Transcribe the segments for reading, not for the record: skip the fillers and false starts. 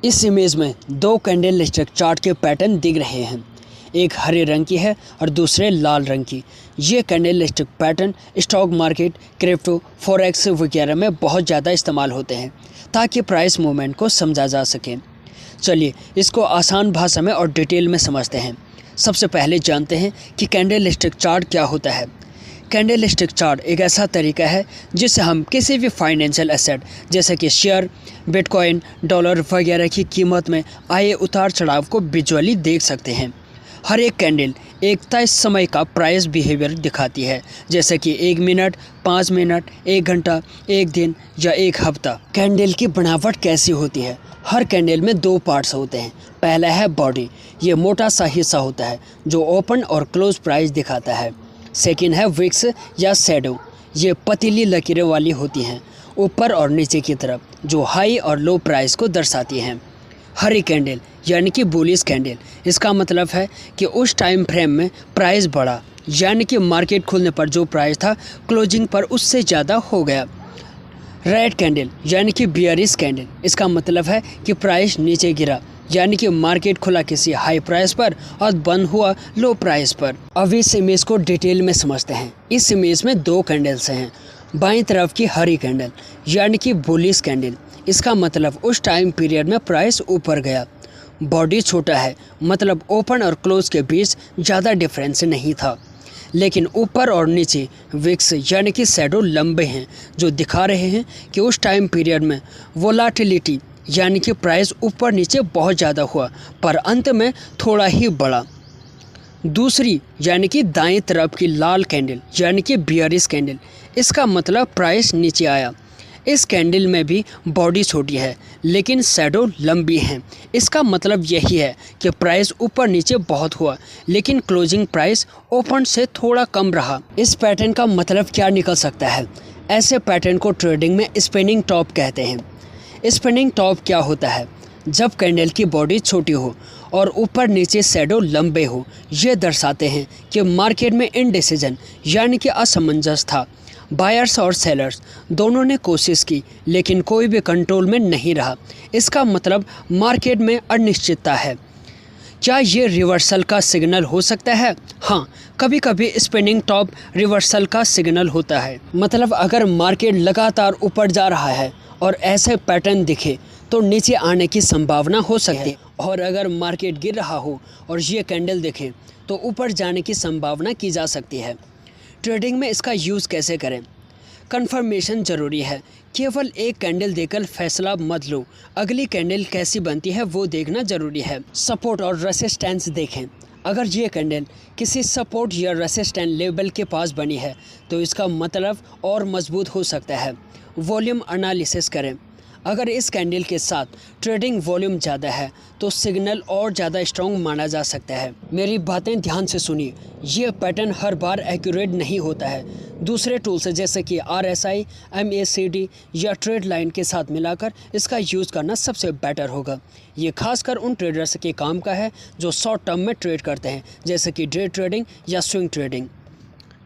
इस इमेज में दो कैंडल स्टिक चार्ट के पैटर्न दिख रहे हैं। एक हरे रंग की है और दूसरे लाल रंग की। ये candle stick pattern stock market, crypto, forex वगैरह में बहुत ज़्यादा इस्तेमाल होते हैं ताकि प्राइस मूवमेंट को समझा जा सके। चलिए इसको आसान भाषा में और डिटेल में समझते हैं। सबसे पहले जानते हैं कि कैंडल स्टिक चार्ट क्या होता है। कैंडल स्टिक चार्ट एक ऐसा तरीका है जिससे हम किसी भी फाइनेंशियल एसेट जैसे कि शेयर, बिटकॉइन, डॉलर वगैरह की कीमत में आए उतार चढ़ाव को विजुअली देख सकते हैं। हर एक कैंडल एक तय समय का प्राइस बिहेवियर दिखाती है, जैसे कि 1 मिनट, 5 मिनट, 1 घंटा, 1 दिन या 1 हफ्ता। कैंडल की बनावट कैसी होती है? हर कैंडल में 2 पार्ट्स होते हैं। पहला है बॉडी, ये मोटा सा हिस्सा होता है जो ओपन और क्लोज प्राइस दिखाता है। सेकेंड है विक्स या शैडो, ये पतली लकीरें वाली होती हैं ऊपर और नीचे की तरफ, जो हाई और लो प्राइस को दर्शाती हैं। हरी कैंडल यानी कि बुलिश कैंडल, इसका मतलब है कि उस टाइम फ्रेम में प्राइस बढ़ा, यानी कि मार्केट खुलने पर जो प्राइस था क्लोजिंग पर उससे ज़्यादा हो गया। रेड कैंडल यानी कि बियरिश कैंडल, इसका मतलब है कि प्राइस नीचे गिरा, यानी कि मार्केट खुला किसी हाई प्राइस पर और बंद हुआ लो प्राइस पर। अब इस इमेज को डिटेल में समझते हैं। इस इमेज में 2 कैंडल्स हैं। बाईं तरफ की हरी कैंडल यानी कि बुलिश कैंडल, इसका मतलब उस टाइम पीरियड में प्राइस ऊपर गया। बॉडी छोटा है, मतलब ओपन और क्लोज के बीच ज़्यादा डिफरेंस नहीं था, लेकिन ऊपर और नीचे विक्स यानी कि शैडो लंबे हैं, जो दिखा रहे हैं कि उस टाइम पीरियड में वोलाटिलिटी यानी कि प्राइस ऊपर नीचे बहुत ज़्यादा हुआ पर अंत में थोड़ा ही बढ़ा। दूसरी यानी कि दाएं तरफ की लाल कैंडल यानी कि बियरिश कैंडल, इसका मतलब प्राइस नीचे आया। इस कैंडल में भी बॉडी छोटी है लेकिन शैडो लंबी है। इसका मतलब यही है कि प्राइस ऊपर नीचे बहुत हुआ लेकिन क्लोजिंग प्राइस ओपन से थोड़ा कम रहा। इस पैटर्न का मतलब क्या निकल सकता है? ऐसे पैटर्न को ट्रेडिंग में स्पिनिंग टॉप कहते हैं। स्पिनिंग टॉप क्या होता है? जब कैंडल की बॉडी छोटी हो और ऊपर नीचे शैडो लंबे हो, ये दर्शाते हैं कि मार्केट में इनडिसीजन यानी कि असमंजस था। बायर्स और सेलर्स दोनों ने कोशिश की लेकिन कोई भी कंट्रोल में नहीं रहा। इसका मतलब मार्केट में अनिश्चितता है। क्या ये रिवर्सल का सिग्नल हो सकता है? हाँ, कभी कभी स्पिनिंग टॉप रिवर्सल का सिग्नल होता है। मतलब अगर मार्केट लगातार ऊपर जा रहा है और ऐसे पैटर्न दिखे तो नीचे आने की संभावना हो सकती है, और अगर मार्केट गिर रहा हो और ये कैंडल दिखे तो ऊपर जाने की संभावना की जा सकती है। ट्रेडिंग में इसका यूज़ कैसे करें? कंफर्मेशन ज़रूरी है। केवल एक कैंडल देकर फैसला मत लो, अगली कैंडल कैसी बनती है वो देखना ज़रूरी है। सपोर्ट और रेसिस्टेंस देखें। अगर ये कैंडल किसी सपोर्ट या रेसिस्टेंस लेवल के पास बनी है तो इसका मतलब और मजबूत हो सकता है। वॉल्यूम एनालिसिस करें। अगर इस कैंडल के साथ ट्रेडिंग वॉल्यूम ज़्यादा है तो सिग्नल और ज़्यादा स्ट्रॉन्ग माना जा सकता है। मेरी बातें ध्यान से सुनिए, ये पैटर्न हर बार एक्यूरेट नहीं होता है। दूसरे टूल्स जैसे कि RSI, MACD या ट्रेड लाइन के साथ मिलाकर इसका यूज़ करना सबसे बेटर होगा। ये खासकर उन ट्रेडर्स के काम का है जो शॉर्ट टर्म में ट्रेड करते हैं, जैसे कि डे ट्रेडिंग या स्विंग ट्रेडिंग।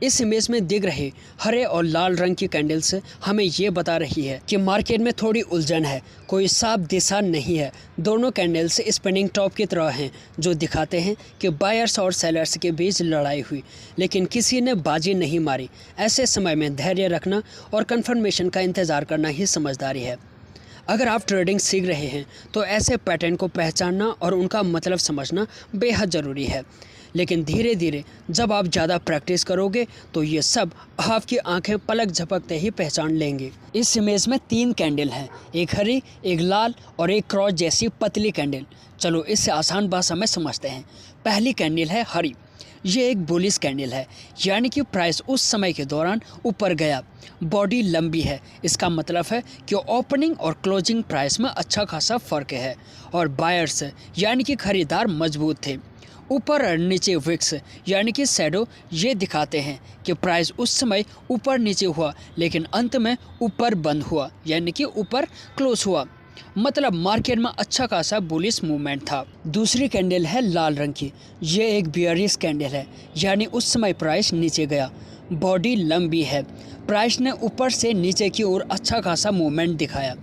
इस इमेज में दिख रहे हरे और लाल रंग की कैंडल्स हमें ये बता रही है कि मार्केट में थोड़ी उलझन है, कोई साफ दिशा नहीं है। दोनों कैंडल्स स्पिनिंग टॉप की तरह हैं, जो दिखाते हैं कि बायर्स और सेलर्स के बीच लड़ाई हुई लेकिन किसी ने बाजी नहीं मारी। ऐसे समय में धैर्य रखना और कंफर्मेशन का इंतज़ार करना ही समझदारी है। अगर आप ट्रेडिंग सीख रहे हैं तो ऐसे पैटर्न को पहचानना और उनका मतलब समझना बेहद ज़रूरी है, लेकिन धीरे धीरे जब आप ज़्यादा प्रैक्टिस करोगे तो ये सब आपकी आंखें पलक झपकते ही पहचान लेंगे। इस इमेज में 3 कैंडल हैं, एक हरी, एक लाल और एक क्रॉस जैसी पतली कैंडल। चलो इससे आसान भाषा में समझते हैं। पहली कैंडल है हरी, ये एक बुलिश कैंडल है, यानी कि प्राइस उस समय के दौरान ऊपर गया। बॉडी लंबी है, इसका मतलब है कि ओपनिंग और क्लोजिंग प्राइस में अच्छा खासा फ़र्क है, और बायर्स यानी कि खरीदार मजबूत थे। ऊपर और नीचे विक्स यानी कि शैडो ये दिखाते हैं कि प्राइस उस समय ऊपर नीचे हुआ लेकिन अंत में ऊपर बंद हुआ, यानी कि ऊपर क्लोज हुआ। मतलब मार्केट में अच्छा खासा बुलिश मूवमेंट था। दूसरी कैंडल है लाल रंग की, ये एक बियरिश कैंडल है, यानी उस समय प्राइस नीचे गया। बॉडी लंबी है, प्राइस ने ऊपर से नीचे की ओर अच्छा खासा मूवमेंट दिखाया।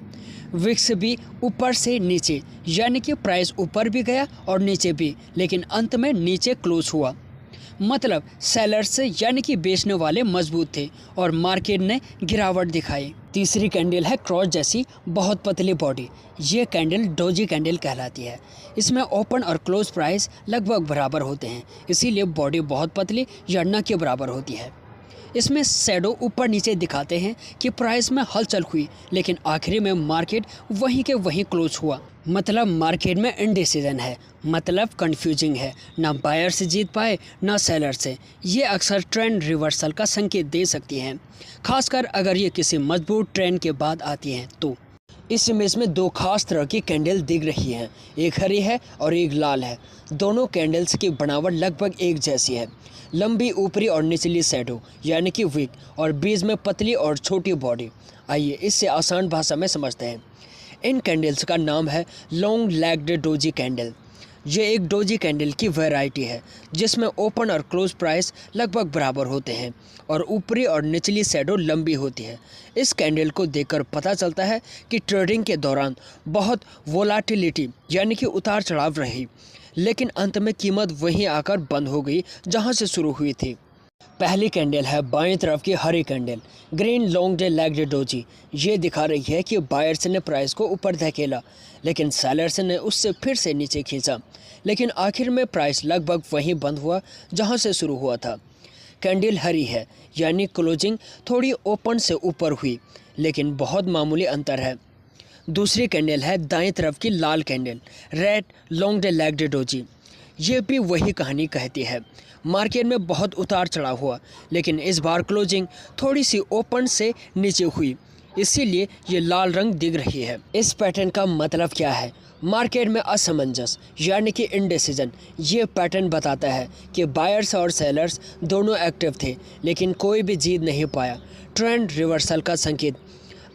विक्स भी ऊपर से नीचे, यानी कि प्राइस ऊपर भी गया और नीचे भी, लेकिन अंत में नीचे क्लोज हुआ। मतलब सेलर्स यानी कि बेचने वाले मजबूत थे और मार्केट ने गिरावट दिखाई। तीसरी कैंडल है क्रॉस जैसी बहुत पतली बॉडी। ये कैंडल डोजी कैंडल कहलाती है। इसमें ओपन और क्लोज प्राइस लगभग बराबर होते हैं, इसीलिए बॉडी बहुत पतली या न के बराबर होती है। इसमें शैडो ऊपर नीचे दिखाते हैं कि प्राइस में हलचल हुई, लेकिन आखिरी में मार्केट वहीं के वहीं क्लोज हुआ। मतलब मार्केट में इनडिसीजन है, मतलब कंफ्यूजिंग है, ना बायर से जीत पाए ना सेलर से। ये अक्सर ट्रेंड रिवर्सल का संकेत दे सकती हैं, खासकर अगर ये किसी मजबूत ट्रेंड के बाद आती हैं तो। इस इमेज में दो खास तरह की कैंडल दिख रही हैं, एक हरी है और एक लाल है। दोनों कैंडल्स की बनावट लगभग एक जैसी है, लंबी ऊपरी और निचली शैडो यानी कि विक, और बीच में पतली और छोटी बॉडी। आइए इससे आसान भाषा में समझते हैं। इन कैंडल्स का नाम है लॉन्ग लेग्ड डोजी कैंडल। ये एक डोजी कैंडल की वैरायटी है जिसमें ओपन और क्लोज प्राइस लगभग बराबर होते हैं और ऊपरी और निचली शैडो लंबी होती है। इस कैंडल को देखकर पता चलता है कि ट्रेडिंग के दौरान बहुत वोलाटिलिटी यानी कि उतार चढ़ाव रही, लेकिन अंत में कीमत वहीं आकर बंद हो गई जहां से शुरू हुई थी। पहली कैंडल है बाएं तरफ की हरी candle, green long legged doji. ये दिखा रही है कि बायर्स ने प्राइस को ऊपर धकेला, लेकिन सेलर्स ने उससे फिर से नीचे खींचा, लेकिन आखिर में प्राइस लगभग वहीं बंद हुआ जहां से शुरू हुआ था। कैंडल हरी है, यानी क्लोजिंग थोड़ी ओपन से ऊपर हुई, लेकिन बहुत मामूली अंतर है। दूसरी कैंडल है दाएं तरफ की लाल candle, red long legged doji. ये भी वही कहानी कहती है। मार्केट में बहुत उतार चढ़ाव हुआ, लेकिन इस बार क्लोजिंग थोड़ी सी ओपन से नीचे हुई, इसीलिए ये लाल रंग दिख रही है। इस पैटर्न का मतलब क्या है? मार्केट में असमंजस यानी कि इनडिसीजन। ये पैटर्न बताता है कि बायर्स और सेलर्स दोनों एक्टिव थे, लेकिन कोई भी जीत नहीं पाया। ट्रेंड रिवर्सल का संकेत।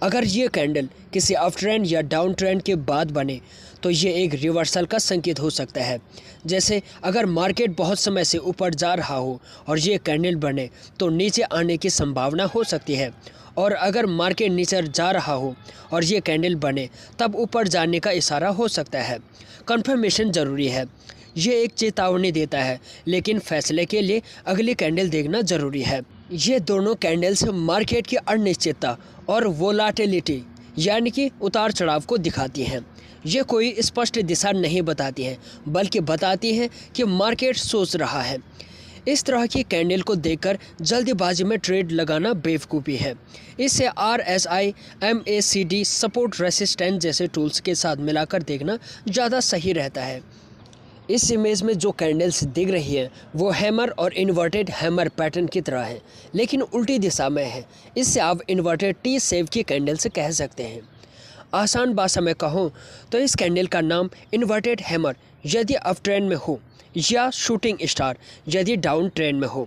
अगर ये कैंडल किसी अप ट्रेंड या डाउन ट्रेंड के बाद बने तो ये एक रिवर्सल का संकेत हो सकता है। जैसे अगर मार्केट बहुत समय से ऊपर जा रहा हो और ये कैंडल बने तो नीचे आने की संभावना हो सकती है, और अगर मार्केट नीचे जा रहा हो और ये कैंडल बने तब ऊपर जाने का इशारा हो सकता है। कंफर्मेशन ज़रूरी है। ये एक चेतावनी देता है, लेकिन फैसले के लिए अगली कैंडल देखना ज़रूरी है। ये दोनों कैंडल्स मार्केट की अनिश्चितता और वोलाटिलिटी यानी कि उतार चढ़ाव को दिखाती हैं। ये कोई स्पष्ट दिशा नहीं बताती है, बल्कि बताती है कि मार्केट सोच रहा है। इस तरह की कैंडल को देखकर जल्दबाजी में ट्रेड लगाना बेवकूफ़ी है। इसे RSI, MACD, सपोर्ट रेसिस्टेंस जैसे टूल्स के साथ मिलाकर देखना ज़्यादा सही रहता है। इस इमेज में जो कैंडल्स दिख रही है वो हैमर और इन्वर्टेड हैमर पैटर्न की तरह है, लेकिन उल्टी दिशा में है। इससे आप इन्वर्टेड टी शेप की कैंडल्स कह सकते हैं। आसान भाषा में कहूँ तो इस कैंडल का नाम इन्वर्टेड हैमर यदि अप ट्रेंड में हो, या शूटिंग स्टार यदि डाउन ट्रेंड में हो।